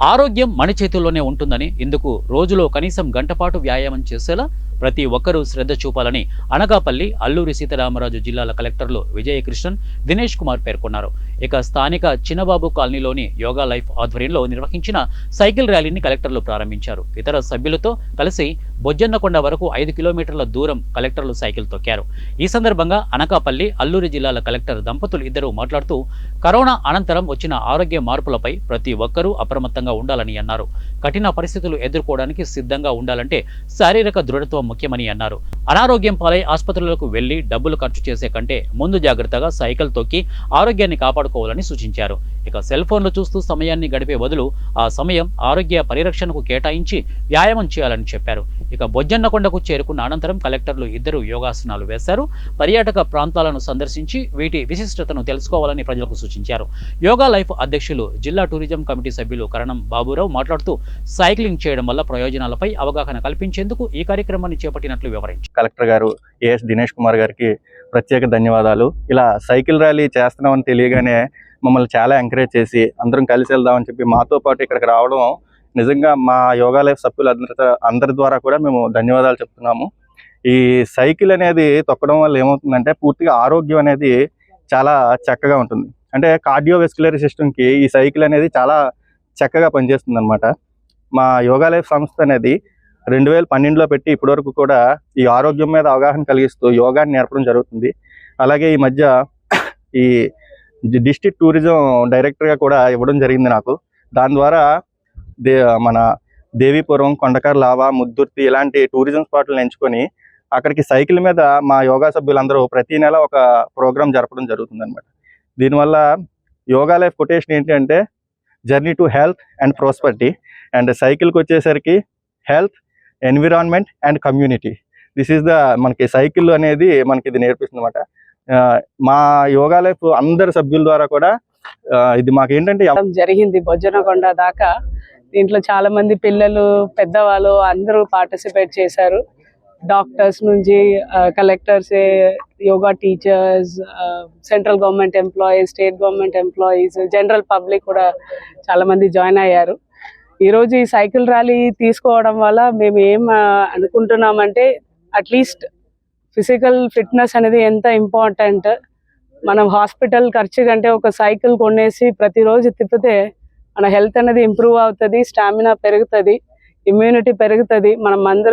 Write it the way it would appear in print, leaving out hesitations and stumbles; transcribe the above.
ఆరోగ్యం మన చేతుల్లోనే ఉంటుందని, ఇందుకు రోజులో కనీసం గంటపాటు వ్యాయామం చేసేలా ప్రతి ఒక్కరూ శ్రద్ధ చూపాలని అనకాపల్లి, అల్లూరి సీతారామరాజు జిల్లాల కలెక్టర్లు విజయకృష్ణన్, దినేష్ కుమార్ పేర్కొన్నారు. ఇక స్థానిక చిన్నబాబు కాలనీలోని యోగా లైఫ్ ఆధ్వర్యంలో నిర్వహించిన సైకిల్ ర్యాలీని కలెక్టర్లు ప్రారంభించారు. ఇతర సభ్యులతో కలిసి బొజ్జన్నకొండ వరకు 5 కిలోమీటర్ల దూరం కలెక్టర్లు సైకిల్ తొక్కారు. ఈ సందర్భంగా అనకాపల్లి, అల్లూరి జిల్లాల కలెక్టర్ దంపతులు ఇద్దరు మాట్లాడుతూ కరోనా అనంతరం వచ్చిన ఆరోగ్య మార్పులపై ప్రతి ఒక్కరూ అప్రమత్తంగా ఉండాలని అన్నారు. కఠిన పరిస్థితులు ఎదుర్కోవడానికి సిద్ధంగా ఉండాలంటే శారీరక దృఢత్వం ముఖ్యమని అన్నారు. అనారోగ్యం పాలై ఆసుపత్రులకు వెళ్లి డబ్బులు ఖర్చు చేసే కంటే ముందు జాగ్రత్తగా సైకిల్ తొక్కి ఆరోగ్యాన్ని కాపాడుకోవాలని సూచించారు. ఇక సెల్ ఫోన్లు చూస్తూ సమయాన్ని గడిపే బదులు ఆ సమయం ఆరోగ్య పరిరక్షణకు కేటాయించి వ్యాయామం చేయాలని చెప్పారు. ఇక బొజ్జన్నకొండకు చేరుకున్న అనంతరం కలెక్టర్లు ఇద్దరు యోగాసనాలు వేశారు. పర్యాటక ప్రాంతాలను సందర్శించి వీటి విశిష్టతను తెలుసుకోవాలని ప్రజలకు సూచించారు. యోగా లైఫ్ అధ్యక్షులు, జిల్లా టూరిజం కమిటీ సభ్యులు కరణం బాబురావు మాట్లాడుతూ సైక్లింగ్ చేయడం వల్ల ప్రయోజనాలపై అవగాహన కల్పించేందుకు ఈ కార్యక్రమాన్ని చేపట్టినట్లు వివరించారు. కలెక్టర్ గారు ఏఎస్ దినేష్ కుమార్ గారికి ప్రత్యేక ధన్యవాదాలు. ఇలా సైకిల్ ర్యాలీ చేస్తున్నామని తెలియగానే మమ్మల్ని చాలా ఎంకరేజ్ చేసి అందరం కలిసి వెళ్దామని చెప్పి మాతో పాటు ఇక్కడికి రావడం నిజంగా మా యోగా లైఫ్ సభ్యులందరి ద్వారా కూడా మేము ధన్యవాదాలు చెప్తున్నాము. ఈ సైకిల్ అనేది తొక్కడం వల్ల ఏమవుతుందంటే పూర్తిగా ఆరోగ్యం అనేది చాలా చక్కగా ఉంటుంది. అంటే కార్డియోవెస్క్యులర్ సిస్టమ్కి ఈ సైకిల్ అనేది చాలా చక్కగా పనిచేస్తుంది అనమాట. మా యోగా లైఫ్ సంస్థ అనేది 2012లో పెట్టి ఇప్పటివరకు కూడా ఈ ఆరోగ్యం మీద అవగాహన కలిగిస్తూ యోగాని నేర్పడం జరుగుతుంది. అలాగే ఈ మధ్య ఈ డిస్ట్రిక్ట్ టూరిజం డైరెక్టర్గా కూడా ఇవ్వడం జరిగింది నాకు. దాని ద్వారా మన దేవీపురం, కొండకర్ లావా, ముద్దుర్తి ఇలాంటి టూరిజం స్పాట్లను ఎంచుకొని అక్కడికి సైకిల్ మీద మా యోగా సభ్యులందరూ ప్రతి నెల ఒక ప్రోగ్రాం జరపడం జరుగుతుంది అనమాట. దీనివల్ల యోగా లైఫ్ కొటేషన్ ఏంటి అంటే journey to health and prosperity. And సైకిల్కి వచ్చేసరికి health, environment and community. This is మనకి సైకిల్ అనేది మనకి ఇది నేర్పిస్తుంది అనమాట. మా యోగా లైఫ్ అందరి సభ్యుల ద్వారా కూడా ఇది మాకు ఏంటంటే జరిగింది. బొజ్జనకొండ దాకా దీంట్లో చాలా మంది పిల్లలు, పెద్దవాళ్ళు అందరూ పార్టిసిపేట్ చేశారు. డాక్టర్స్ నుంచి collectors, yoga teachers, central government employees, state government employees, general public కూడా చాలా మంది జాయిన్ అయ్యారు. ఈరోజు ఈ సైకిల్ ర్యాలీ తీసుకోవడం వల్ల మేము ఏం అనుకుంటున్నామంటే అట్లీస్ట్ ఫిజికల్ ఫిట్నెస్ అనేది ఎంత ఇంపార్టెంట్. మనం హాస్పిటల్ ఖర్చు కంటే ఒక సైకిల్ కొనేసి ప్రతిరోజు తిప్పితే మన హెల్త్ అనేది ఇంప్రూవ్ అవుతుంది, స్టామినా పెరుగుతుంది, ఇమ్యూనిటీ పెరుగుతుంది. మనం అందరూ